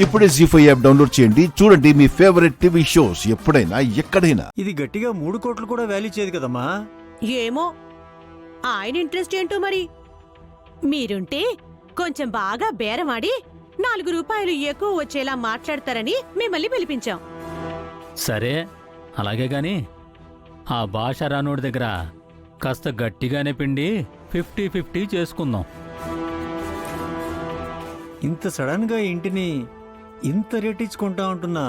ఇప్పుడే జీ5 app download చేయండి. చూడండి మీ ఫేవరెట్ టీవీ షోస్ ఎప్పుడైనా ఎక్కడైనా. ఇది గట్టిగా 3 కోట్లు కూడా వాల్యూ చేయదు కదమ్మా. ఏమో ఆయన ఇంట్రెస్ట్ ఏంటో మరి. మీరుంటే కొంచెం బాగా బేరమాడి 4 రూపాయలు ఎక్కువ వచ్చేలా మాట్లాడతారని మిమ్మల్ని పిలిపించాం. సరే అలాగే గాని ఆ భాష రానోడి దగ్గర కాస్త గట్టిగానే పిండి 50-50 చేసుకుందాం. ఇంత సడన్ గా ఇంటిని ఇంత రేట్ ఇచ్చుకుంటా ఉంటున్నా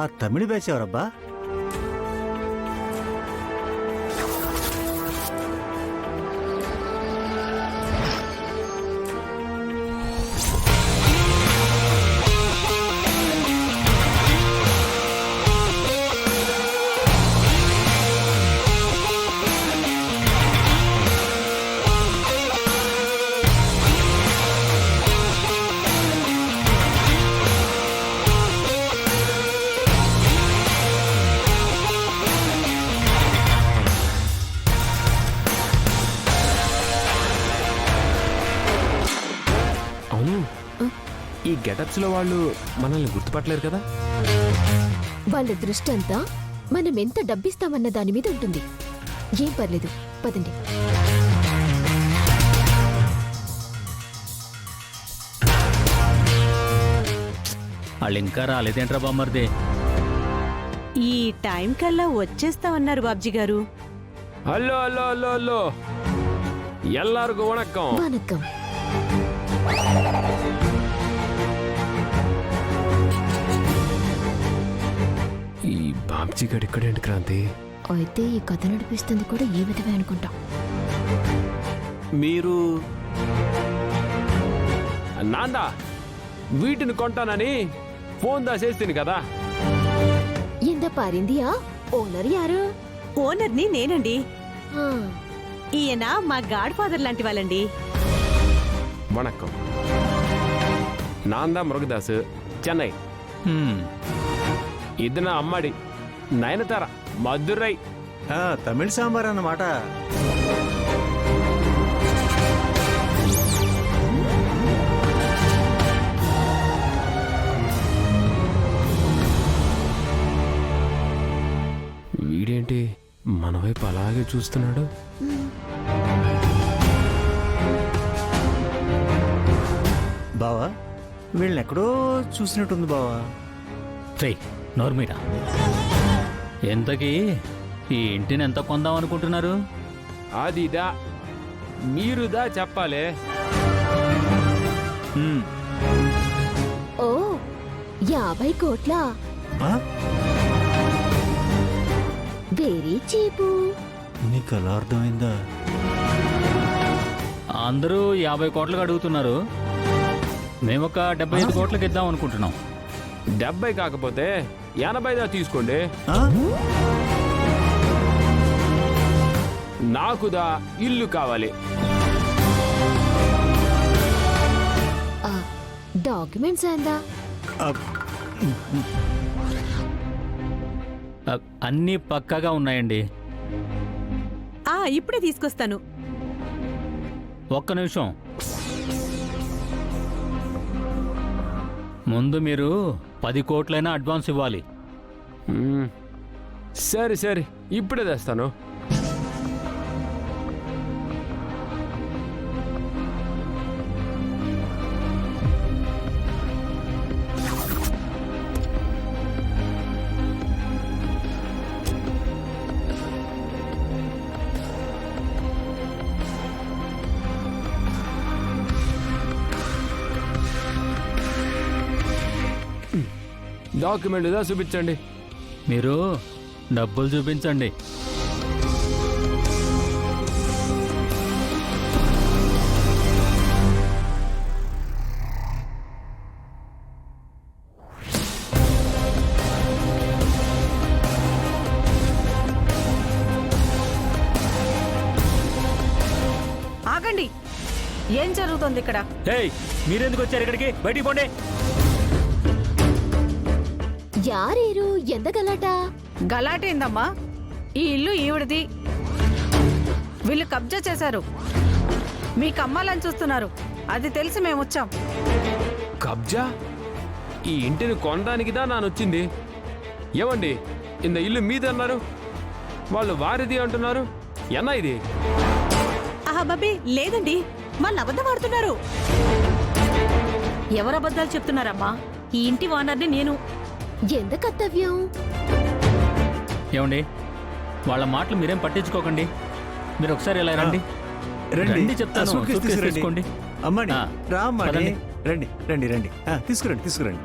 ఆ తమిళ బ్యాచ్ ఎవరబ్బా? ఈ గెటప్స్ లో వాళ్ళు మనల్ని గుర్తుపట్టలేరు కదా. వాళ్ళ దృష్టి అంతా మనం ఎంత డబ్బిస్తామన్న దాని మీద ఉంటుంది. ఏం పర్లేదు, పదండి. వాళ్ళు ఇంకా రాలేదేంట్రా బామ్మర్ది? ఈ టైం కల్లా వచ్చేస్తామన్నారు బాబ్జీ గారు. హలో హలో హలో హలో ఎల్లారుకు వణక్కం. వణక్కం. ఈ బాబ్జీ గడి ఇక్కడేంటి క్రాంతి? అయితే ఈ కథ నడిపిస్తుంది కూడా ఈ విధమే అనుకుంటా. మీరు నాందా వీటిని కొంటానని ఫోన్ దాసేస్తుంది కదా. ఎంత పారిందియా? ఓనర్ యారు? ఓనర్ని నేనండి. ఆ, ఈయన మా గాడ్ ఫాదర్ లాంటి వాళ్ళండి. వణక్కం. నాందా మురుగదాస్, చెన్నై. ఇది నా అమ్మాడి నయనతార, మధురై. తమిళ సాంబార్ అన్నమాట. వీడేంటి మన వైపు అలాగే చూస్తున్నాడు? బావా వీళ్ళని ఎక్కడో చూసినట్టుంది బావా. రే నోర్మీరా, ఎంతకీ ఈ ఇంటిని ఎంత కొందాం అనుకుంటున్నారు? అదిదా మీరుదా చెప్పాలే. ఓ 50 కోట్ల. ఆ? వెరీ చీపు. నీకు అలా అర్థమైందా? అందరూ 50 కోట్లకు అడుగుతున్నారు. మేమొక 75 కోట్లకి ఇద్దాం అనుకుంటున్నాం. 70 కాకపోతే 80 తీసుకోండి. ఆ? నాకుదా ఇల్లు కావాలి. డాక్యుమెంట్స్ ఏందా? అన్నీ పక్కాగా ఉన్నాయండి. ఇప్పుడే తీసుకొస్తాను. ఒక్క నిమిషం. ముందు మీరు 10 కోట్లైనా అడ్వాన్స్ ఇవ్వాలి. సరే సరే ఇప్పుడే తెస్తాను. డాక్యుమెంట్ దా చూపించండి. మీరు డబ్బులు చూపించండి. ఆగండి, ఏం జరుగుతుంది ఇక్కడ? మీరెందుకు వచ్చారు ఇక్కడికి? బయటికి పోండి. యారేరు? ఎంత గలాట? గలాటేందమ్మా? ఈ ఇల్లు ఈవిడది. వీళ్ళు కబ్జా చేశారు. మీకు అమ్మాలని చూస్తున్నారు. అది తెలిసి మేము వచ్చాం. కబ్జా? ఈ ఇంటిని కొనడానికి దా నాన్న వచ్చింది. ఏమండి, ఇంత ఇల్లు మీది అన్నారు, వాళ్ళు వారిది అంటున్నారు. ఎన్నా ఇది? అబ్బే లేదండి, వాళ్ళు అబద్ధం ఆడుతున్నారు. ఎవరు అబద్ధాలు చెప్తున్నారమ్మా? ఈ ఇంటి ఓనర్ని నేను. ఎంత కర్తవ్యం? ఏమండి, వాళ్ళ మాటలు మీరేం పట్టించుకోకండి. మీరు ఒకసారి ఇలా రండి. రండి చెప్తాను. సూట్కేస్ సూట్కేస్ తీసుకురండి. తీసుకోండి. అమ్మని ఆ, రా అమ్మని. పదండి. రండి రండి రండి. తీసుకురండి తీసుకురండి.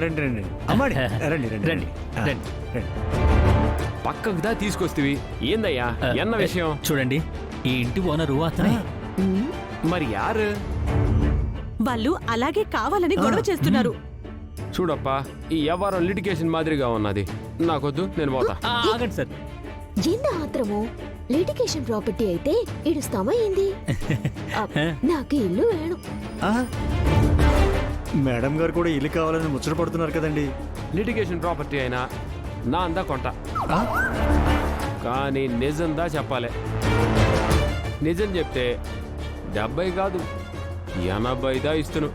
రండి రండి అమ్మని. రండి రండి రండి, ఆ, రండి. రండి. పక్కకు దా తీసుకొస్తేవి. ఏందయ్యా ఎన్న విషయం? చూడండి, ఈ ఇంటి ఓనరు అతనే. మరి యారు? వాళ్ళు అలాగే కావాలని గొడవ చేస్తున్నారు. చూడప్పా, ఈ వ్యవహారం లిటికేషన్ మాదిరిగా ఉన్నది. నాకొద్దు, నేను పోతా. ఆగండి సార్. ఎంత ఆత్రము? లిటికేషన్ ప్రాపర్టీ అయితే ఇడుస్తామా ఏంది? నాకు ఇల్లు వేణు. ఆ? మేడం గారు కూడా ఇల్లు కావాలని ముచ్చట పడుతున్నారు కదండి. లిటిగేషన్ ప్రాపర్టీ అయినా నా అందా కొంట, ఆ? కానీ నిజందా చెప్పాలి. నిజం చెప్తే 70 కాదు 80 ఇస్తును,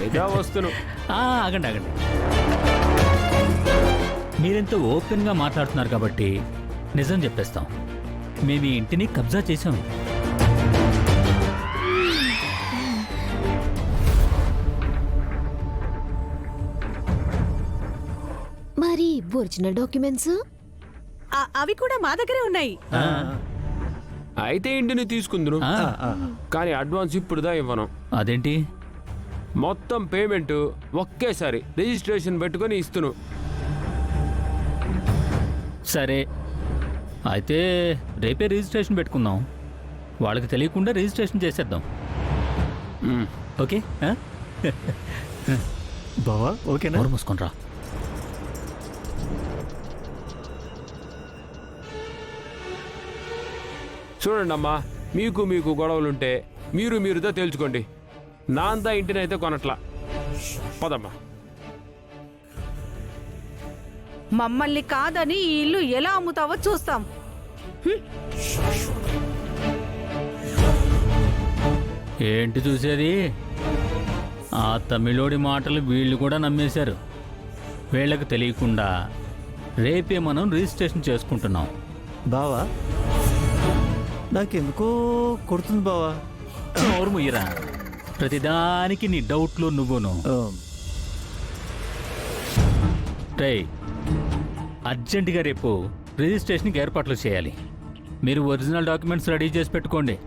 లేదా వస్తును. ఆగండి ఆగండి. మీరెంత ఓపెన్గా మాట్లాడుతున్నారు కాబట్టి నిజం చెప్పేస్తాం. మేము ఈ ఇంటిని కబ్జా చేసాం. మరి ఒరిజినల్ డాక్యుమెంట్స్? అవి కూడా మా దగ్గరే ఉన్నాయి. అయితే ఇంటిని తీసుకుందును, ఆ, ఆ. కానీ అడ్వాన్స్ ఇప్పుడుదా ఇవ్వను. అదేంటి? మొత్తం పేమెంట్ ఒకేసారి రిజిస్ట్రేషన్ పెట్టుకొని ఇస్తును. సరే, అయితే రేపే రిజిస్ట్రేషన్ పెట్టుకుందాం. వాళ్ళకి తెలియకుండా రిజిస్ట్రేషన్ చేసేద్దాం. ఓకే? బావా ఓకేనా? నోరు మూసుకొని రా. చూడండి అమ్మా, మీకు మీకు గొడవలుంటే మీరుతో తేల్చుకోండి. నా అంతా ఇంటినైతే కొనట్లా. పదమ్మా. మమ్మల్ని కాదని ఈ ఇల్లు ఎలా అమ్ముతావో చూస్తాం. ఏంటి చూసేది? ఆ తమిళోడి మాటలు వీళ్ళు కూడా నమ్మేశారు. వీళ్ళకి తెలియకుండా రేపే మనం రిజిస్ట్రేషన్ చేసుకుంటున్నాం. బావా నాకెందుకో కొడుతుంది బావా. నోరు ముయ్యరా. ప్రతిదానికి నీ డౌట్లు నువ్వును. రేయ్, అర్జెంటుగా రేపు రిజిస్ట్రేషన్కి ఏర్పాట్లు చేయాలి. మీరు ఒరిజినల్ డాక్యుమెంట్స్ రెడీ చేసి పెట్టుకోండి.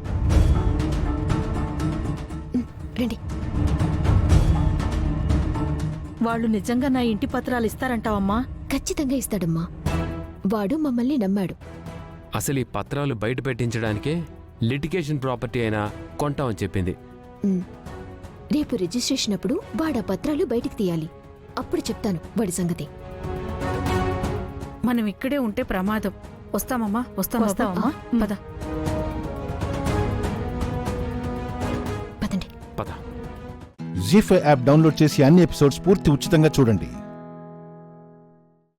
రండి. వాళ్ళు నిజంగా నా ఇంటి పత్రాలు ఇస్తారంటావమ్మా? ఖచ్చితంగా ఇస్తాడమ్మా. వాడు మమ్మల్ని నమ్మాడు. అసలు ఈ పత్రాలు బయట పెట్టించడానికే లిటిగేషన్ ప్రాపర్టీ అయినా కొంటామని చెప్పింది. ఉమ్. రేపు రిజిస్ట్రేషన్ అప్పుడు వాడా పత్రాలు బయటికి తీయాలి. అప్పుడు చెప్తాను వాడి సంగతి. మనం ఇక్కడే ఉంటే ప్రమాదం. వస్తామమ్మా. వస్తామమ్మా. పద. పదండి. పద. జీ5 యాప్ డౌన్లోడ్ చేసి అన్ని ఎపిసోడ్స్ పూర్తి ఉచితంగా చూడండి.